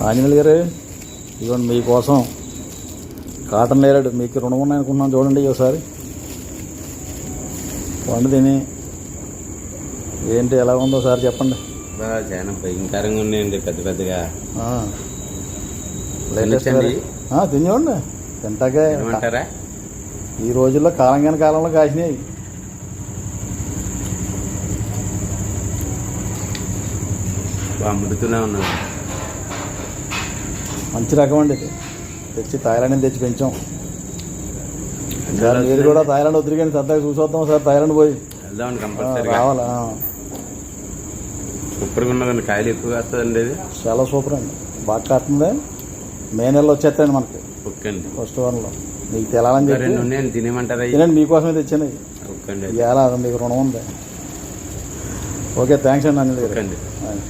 ఆంజనేయులు గారు ఇదిగోండి మీకోసం కాటన్ నేరేడు మీకు రుణం ఉన్నాయనుకుంటున్నాను. చూడండి ఒకసారి పండు తిని ఏంటి ఎలా ఉందో సార్ చెప్పండి. చాలా భయంకరంగా ఉన్నాయండి, పెద్ద పెద్దగా. తినేవండి తింటాకే ఏమంటారా, ఈ రోజుల్లో కాలంగాని కాలంలో కాసినాయి. అమ్ముడుతూనే ఉన్నాను. మంచి రకం అండి ఇది. తెచ్చి థాయిలాండ్ తెచ్చి పెంచాం. మీరు కూడా థాయిలాండ్ వదిలిగాని సరదాగా చూసొద్దాం సార్. థాయిలాండ్ పోయి వెళ్దామండి, కంపల్సరీ రావాలా. సూపర్గా ఉన్నదండి, కాయలు ఎక్కువ వస్తుందండి. ఇది చాలా సూపర్ అండి, బాగా కాస్తుంది. మే నెలలో వచ్చేస్తాయండి మనకి. ఓకే అండి, ఫస్ట్ వన్లో మీకు తెలాలని చెప్పి తినేమంటారా? తినండి, మీకోసమే తెచ్చాను. ఓకే అండి, ఎలా మీకు రుణం ఉంది. ఓకే, థ్యాంక్స్ అండి. ఓకే అండి. అండి